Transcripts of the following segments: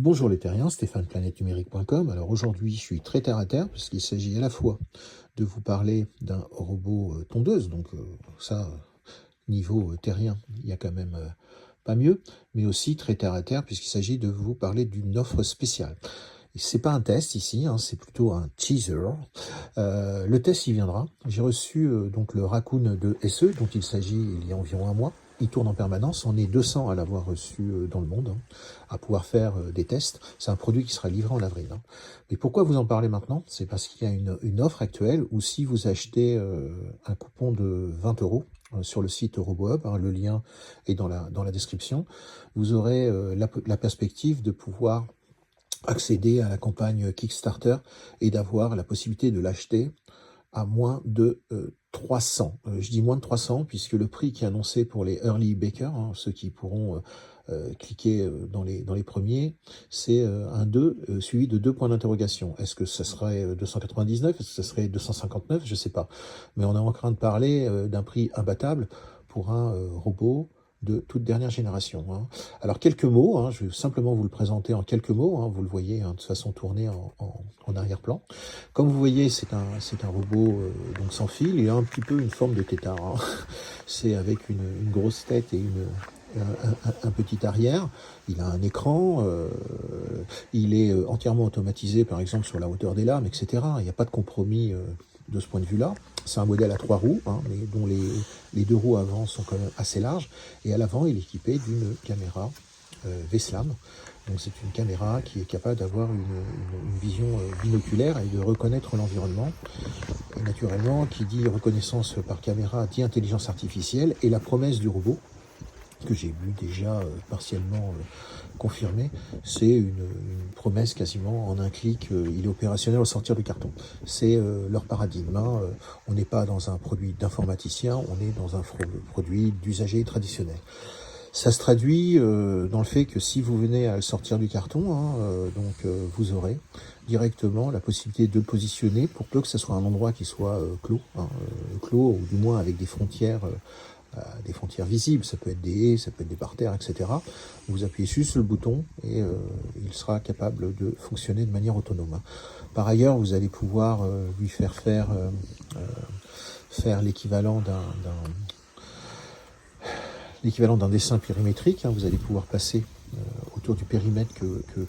Bonjour les terriens, Stéphane planète-numérique.com. Alors aujourd'hui, je suis très terre à terre puisqu'il s'agit à la fois de vous parler d'un robot tondeuse, donc ça, niveau terrien, il y a quand même pas mieux, mais aussi très terre à terre puisqu'il s'agit de vous parler d'une offre spéciale. C'est pas un test ici, hein, c'est plutôt un teaser. Le test il viendra. J'ai reçu donc le Raccoon de SE dont il s'agit il y a environ un mois. Il tourne en permanence, on est 200 à l'avoir reçu dans le monde, hein, à pouvoir faire des tests. C'est un produit qui sera livré en avril. Hein. Mais pourquoi vous en parlez maintenant? C'est parce qu'il y a une offre actuelle où si vous achetez un coupon de 20 euros sur le site RoboHub, hein, le lien est dans la description, vous aurez la perspective de pouvoir accéder à la campagne Kickstarter et d'avoir la possibilité de l'acheter à moins de 300. Je dis moins de 300 puisque le prix qui est annoncé pour les early bakers, hein, ceux qui pourront cliquer dans les premiers, c'est un 2 suivi de 2 points d'interrogation. Est-ce que ça serait 299? Est-ce que ça serait 259? Je ne sais pas. Mais on est en train de parler d'un prix imbattable pour un robot de toute dernière génération. Hein. Alors quelques mots, hein, je vais simplement vous le présenter en quelques mots, hein, vous le voyez hein, de façon tournée en arrière-plan. Comme vous voyez, c'est un robot donc sans fil, il a un petit peu une forme de tétard. Hein. C'est avec une grosse tête et un petit arrière. Il a un écran, il est entièrement automatisé par exemple sur la hauteur des lames, etc. Il n'y a pas de compromis de ce point de vue-là. C'est un modèle à 3 roues, hein, mais dont les 2 roues avant sont quand même assez larges. Et à l'avant, il est équipé d'une caméra VSLAM. Donc c'est une caméra qui est capable d'avoir une vision binoculaire et de reconnaître l'environnement. Et naturellement, qui dit reconnaissance par caméra dit intelligence artificielle. Et la promesse du robot, que j'ai vu déjà partiellement confirmée, c'est une promesse quasiment en un clic, il est opérationnel au sortir du carton. C'est leur paradigme. Hein. On n'est pas dans un produit d'informaticien, on est dans un produit d'usager traditionnel. Ça se traduit dans le fait que si vous venez à le sortir du carton, hein, vous aurez directement la possibilité de le positionner pour peu que ce soit un endroit qui soit clos, hein, clos ou du moins avec des frontières visibles. Ça peut être des haies, ça peut être des parterres, etc. Vous appuyez juste sur le bouton et il sera capable de fonctionner de manière autonome. Hein. Par ailleurs, vous allez pouvoir lui faire l'équivalent d'un dessin périmétrique. Hein, vous allez pouvoir passer autour du périmètre que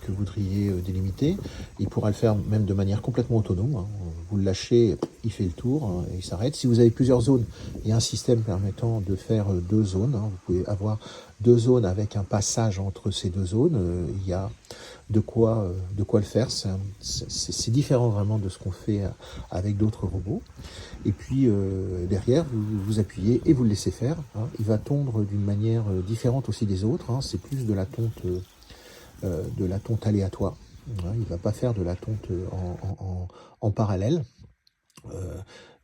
vous voudriez délimiter. Il pourra le faire même de manière complètement autonome. Hein. Vous le lâchez, il fait le tour hein, et il s'arrête. Si vous avez plusieurs zones, il y a un système permettant de faire 2 zones. Hein. Vous pouvez avoir 2 zones avec un passage entre ces 2 zones. Il y a de quoi le faire. C'est différent vraiment de ce qu'on fait avec d'autres robots. Et puis derrière, vous appuyez et vous le laissez faire. Hein. Il va tondre d'une manière différente aussi des autres. Hein. C'est plus de la tonte aléatoire. Hein. Il ne va pas faire de la tonte en parallèle.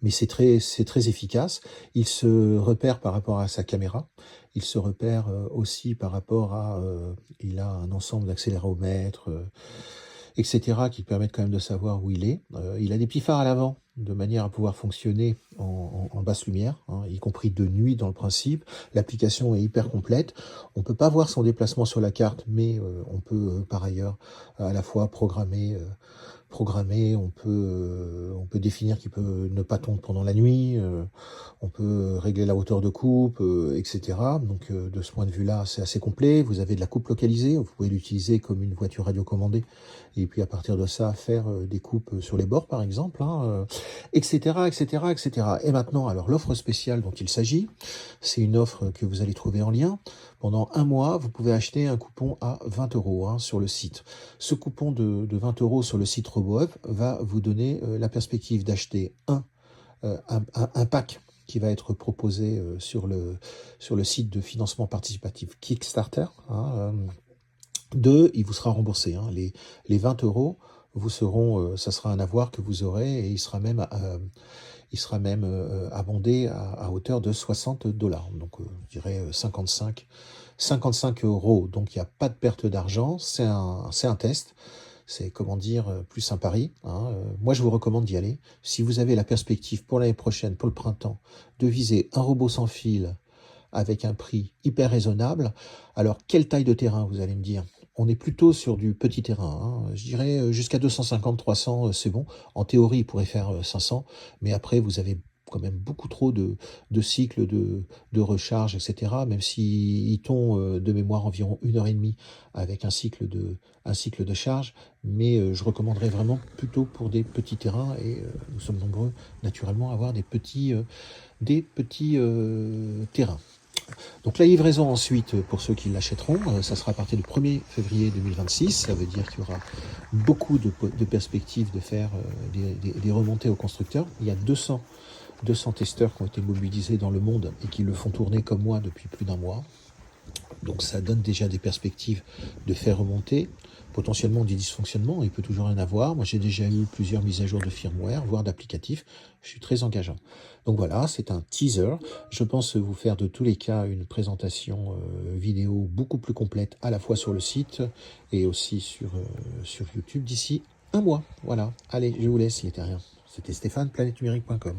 Mais c'est très efficace. Il se repère par rapport à sa caméra. Il se repère aussi par rapport à... il a un ensemble d'accéléromètres, etc., qui permettent quand même de savoir où il est. Il a des petits phares à l'avant, de manière à pouvoir fonctionner en basse lumière, hein, y compris de nuit dans le principe. L'application est hyper complète. On peut pas voir son déplacement sur la carte, mais on peut par ailleurs à la fois programmer, on peut définir qu'il peut ne pas tomber pendant la nuit, on peut régler la hauteur de coupe, etc. Donc de ce point de vue-là, c'est assez complet. Vous avez de la coupe localisée, vous pouvez l'utiliser comme une voiture radiocommandée, et puis à partir de ça, faire des coupes sur les bords par exemple, hein, etc., etc., etc. Et maintenant, alors l'offre spéciale dont il s'agit, c'est une offre que vous allez trouver en lien. Pendant un mois, vous pouvez acheter un coupon à 20 euros hein, sur le site. Ce coupon de 20 euros sur le site RoboHub va vous donner la perspective d'acheter un pack qui va être proposé sur le site de financement participatif Kickstarter. Hein, 2, il vous sera remboursé. Hein. Les 20 euros vous seront, ça sera un avoir que vous aurez et il sera même abondé à hauteur de 60 dollars. Donc, je dirais 55 euros. Donc, il n'y a pas de perte d'argent. C'est un test. C'est, comment dire, plus un pari. Hein. Moi, je vous recommande d'y aller. Si vous avez la perspective pour l'année prochaine, pour le printemps, de viser un robot sans fil avec un prix hyper raisonnable, alors quelle taille de terrain, vous allez me dire? on est plutôt sur du petit terrain, hein. Je dirais jusqu'à 250-300, c'est bon. En théorie, il pourrait faire 500, mais après, vous avez quand même beaucoup trop de cycles de recharge, etc. Même si ils t'ont de mémoire environ 1 h 30 avec un cycle de charge, mais je recommanderais vraiment plutôt pour des petits terrains, et nous sommes nombreux naturellement à avoir des petits terrains. Donc la livraison ensuite, pour ceux qui l'achèteront, ça sera à partir du 1er février 2026. Ça veut dire qu'il y aura beaucoup de perspectives de faire des remontées aux constructeurs. Il y a 200 testeurs qui ont été mobilisés dans le monde et qui le font tourner comme moi depuis plus d'1 mois. Donc ça donne déjà des perspectives de faire remonter potentiellement des dysfonctionnements. Il peut toujours en avoir. Moi, j'ai déjà eu plusieurs mises à jour de firmware, voire d'applicatifs. Je suis très engageant. Donc voilà, c'est un teaser. Je pense vous faire de tous les cas une présentation vidéo beaucoup plus complète, à la fois sur le site et aussi sur YouTube d'ici 1 mois. Voilà. Allez, je vous laisse les terriens. C'était Stéphane, planètenumérique.com.